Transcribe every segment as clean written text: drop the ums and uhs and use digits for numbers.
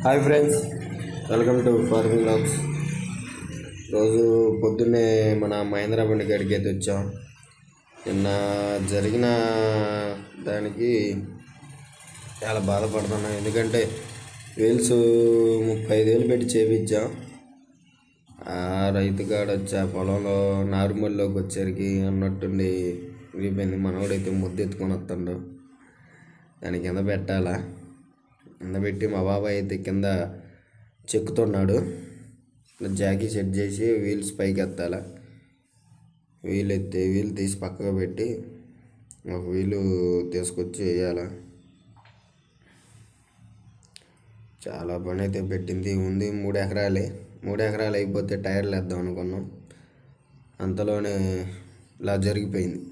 Hi friends, welcome to farming blogs. రోజు పొద్దున్నే మన మహేంద్ర బండి కాడికి అయితే వచ్చాం. నిన్న జరిగిన దానికి చాలా బాధపడుతున్నాం. ఎందుకంటే వీల్స్ 35,000 పెట్టి చేపించాం. ఆ రైతు కాడ వచ్చి ఆ పొలంలో నారుమల్లోకి వచ్చేసరికి అన్నట్టుండి విరిగిపోయింది. మనోడైతే ముద్దెత్తుకొని వస్తుండు. దాని కింద పెట్టాలా, కింద పెట్టి మా బాబాయ్ అయితే కింద చెక్కుతున్నాడు. జాకీ సెట్ చేసి వీల్స్ పైకి ఎత్తాల. వీల్ తీసి పక్కకు పెట్టి ఒక వీలు తీసుకొచ్చి వేయాల. చాలా పని అయితే పెట్టింది ఉంది. 3 ఎకరాలే. 3 ఎకరాలు అయిపోతే టైర్లు వేద్దాం అనుకున్నాం. అంతలోనే ఇలా జరిగిపోయింది.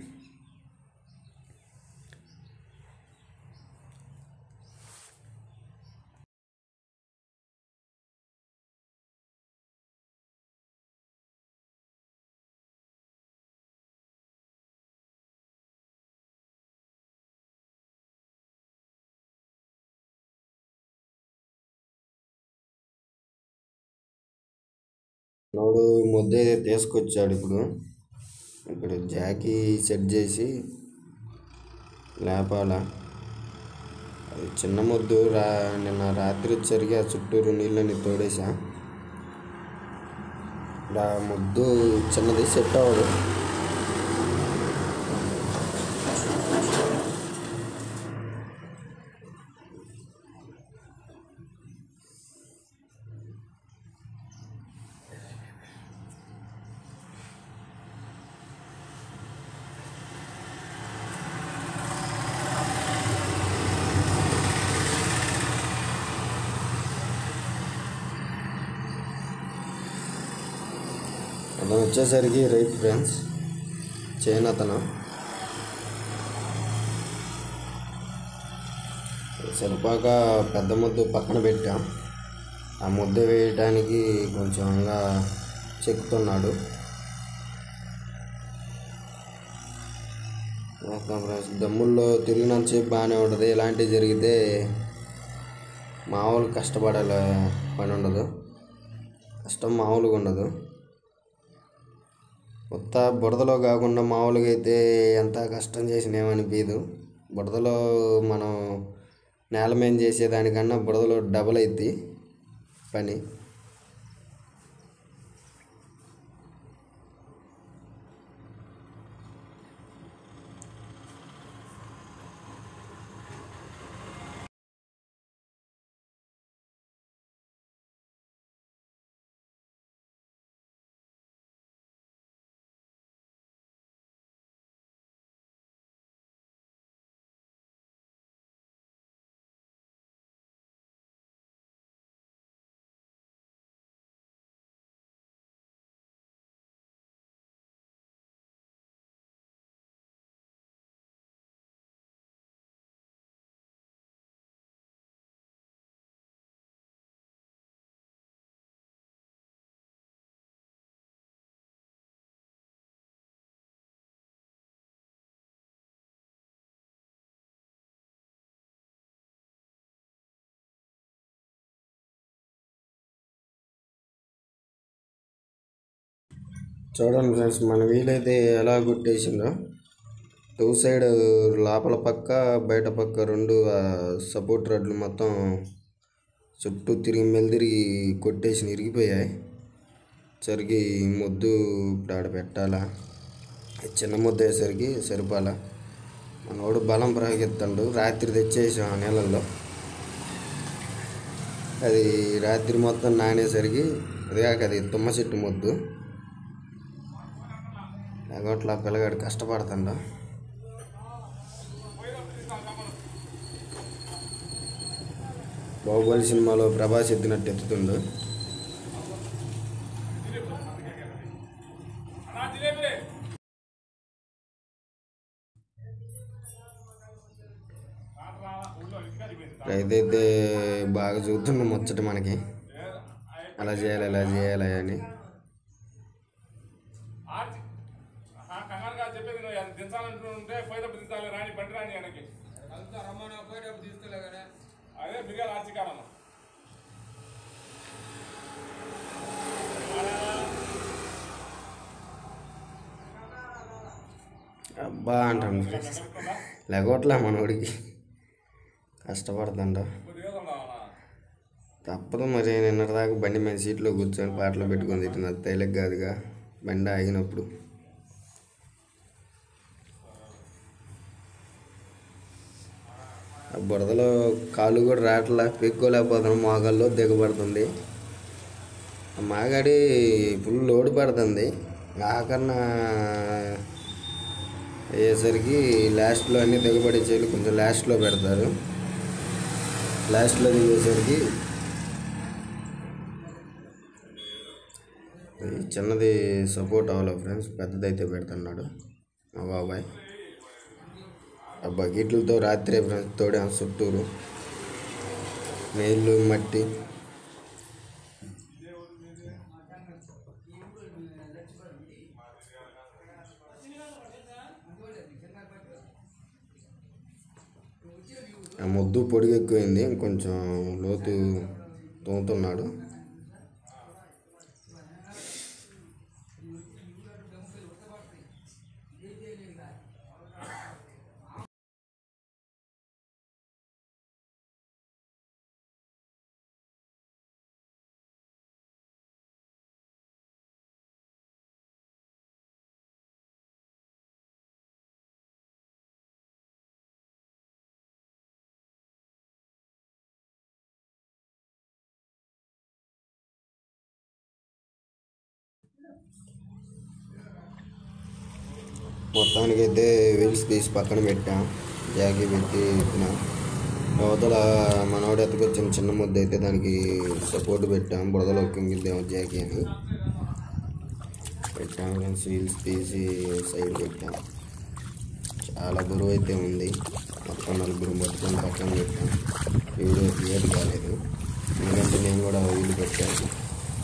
నోడు ముద్ద తీసుకొచ్చాడు. ఇప్పుడు జాకీ సెట్ చేసి లేపాల. అది చిన్న ముద్దు. నిన్న రాత్రి వచ్చరికి ఆ చుట్టూరు నీళ్ళని తోడేసా. ఇలా ముద్దు చిన్నది సెట్ అవ్వదు. అతను వచ్చేసరికి రైతు ఫ్రెండ్స్, చైనా అతను. సరిపాక పెద్ద ముద్దు పక్కన పెట్టాం. ఆ ముద్ద వేయటానికి కొంచెంగా చెక్కుతున్నాడు. దమ్ముల్లో తిరిగినంతసేపు బాగానే ఉంటుంది. ఇలాంటివి జరిగితే మామూలు కష్టపడాలి పని ఉండదు. కష్టం మామూలుగా ఉండదు. కొత్త బురదలో కాకుండా మామూలుగా అయితే ఎంత కష్టం చేసినా ఏమనిపించదు. బురదలో మనం నేల మీద చేసేదానికన్నా బురదలో డబల్ అవుద్ది పని. చూడండి ఫ్రెండ్స్, మన వీలైతే ఎలా కొట్టేసిందో. 2 సైడ్ లోపల పక్క బయట పక్క 2 సపోర్ట్ రాడ్లు మొత్తం చుట్టూ మెలితిరిగి కొట్టేసి ఇరిగిపోయాయి. సరికి ముద్దు ఇప్పుడు ఆడ పెట్టాలా. చిన్న ముద్దు అయ్యేసరికి సరిపాలా. మనోడు బలం ప్రయోగిస్తాడు. రాత్రి తెచ్చేసాం నీళ్ళల్లో. అది రాత్రి మొత్తం నానేసరికి అది తుమ్మ చెట్టు ముద్దు. ఎగోట్లా పిల్లగాడు కష్టపడుతుండ. బాహుబలి సినిమాలో ప్రభాస్ ఎత్తినట్టు ఎత్తుతుండు. రైతైతే బాగా చూస్తుండు ముచ్చట మనకి. అలా చేయాలి ఇలా చేయాలి అని. దించాలంటుంటే పోయేటప్పుడు దించాలి, రాని బండి రాని వెనక్కి రమ్మని పోయేటప్పుడు తీసుకోలే కదా. అదే మిరియాల ఆర్చి కాడమ్మా. అబ్బా అంటాను ఫ్రెండ్స్. లేకపోట్లే మనోడికి కష్టపడుతుంట తప్పదు మరి. నిన్నటిదాకా బండి మీద సీట్లో కూర్చొని పాటలు పెట్టుకొని తిట్టిన తేలిక కాదుగా బండి ఆగినప్పుడు. ఆ బురదలో కాళ్ళు కూడా రావట్లా, పెక్కోలేకపోతున్నాం, మోకాల్లో దిగబడుతుంది. మాగాడి ఫుల్ లోడ్ పడుతుంది. ఆఖరణ అయ్యేసరికి లాస్ట్లో అన్నీ దిగబడించేవి కొంచెం లాస్ట్లో పెడతారు. లాస్ట్లో దిగేసరికి చిన్నది సపోర్ట్ అవ్వాలి ఫ్రెండ్స్, పెద్దదైతే పెడుతున్నాడు మా బాబాయ్. ఆ బకెట్లతో రాత్రే ఫ్రెండ్స్ తోడాం చుట్టూరు, నీళ్ళు మట్టి. ఆ మొద్దు పొడిగి ఎక్కువైంది, ఇంకొంచెం లోతు తోముతున్నాడు. మొత్తానికైతే వీల్స్ తీసి పక్కన పెట్టాం, జాకీ పెట్టి ఎత్తిన. అవతల మనోడు ఎత్తుకొచ్చిన చిన్న ముద్ద అయితే దానికి సపోర్ట్ పెట్టాం, బురదలో కింగిద్దాము జాకీ అని పెట్టాం. వీల్స్ తీసి సైడ్ పెట్టాం. చాలా బరువు అయితే ఉంది, మొత్తం నలుగురు పట్టుకొని పక్కన పెట్టాం. వీడియో క్లియర్ కాలేదు ఎందుకంటే నేను కూడా వీలు పెట్టాను.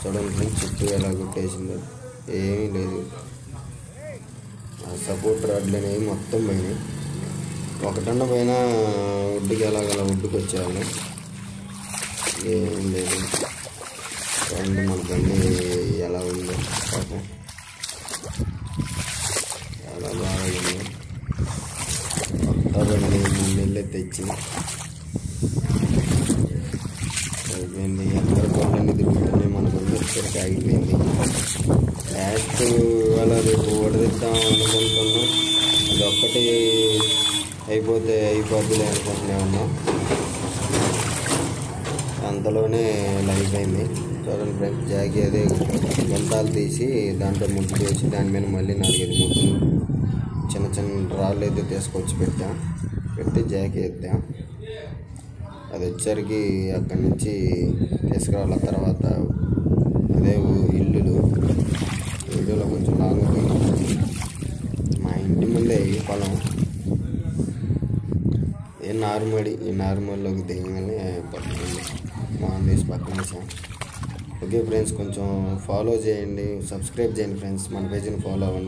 చూడండి చుట్టూ ఎలా కొట్టేసిందో, ఏమీ లేదు. సపోర్ట్ రాడ్లు అనేవి మొత్తం పోయినాయి. ఒకటన్న పైన ఒడ్డుకి ఎలాగలా ఒడ్డుకు వచ్చేయాలి, ఏం లేదు. చూడండి మన బండి ఎలా ఉందో, పాపం చాలా బాగా ఉంది. కొత్త బండి 3 నెలలే తెచ్చి అయిపోయింది. ఎక్కడ బండి తిరుగుతున్నాయి, మన బండి వచ్చేసరికి ఆగిపోయింది. లాస్ట్ ఇవాళ రేపు ఓడదిద్దాం అనుకుంటున్నాం, అది ఒక్కటి అయిపోద్దిలే అనుకుంటూనే ఉన్నాం. అంతలోనే ఇలా అయిపోయింది. చూడండి ఫ్రెండ్స్, జాకీ అదే గుంతాలు తీసి దాంట్లో ముద్దు వేసి దాని మీద మళ్ళీ 4-5 ముద్దులు చిన్న చిన్న రాళ్ళు అయితే తీసుకొచ్చి పెట్టి జాకీ ఎత్తాం. అది వచ్చరికి అక్కడి నుంచి తీసుకురావాల. తర్వాత అదే ఇల్లులో కొంచెం లాంగ్ పోయింది. మా ఇంటి ముందే ఈ పొలం, ఈ నార్మల్లోకి దిగగానే పట్టుకుంది, మార్నింగ్ పక్కన వేసాం. ఓకే ఫ్రెండ్స్, కొంచెం ఫాలో చేయండి, సబ్స్క్రైబ్ చేయండి ఫ్రెండ్స్, మన పేజీని ఫాలో అవ్వండి.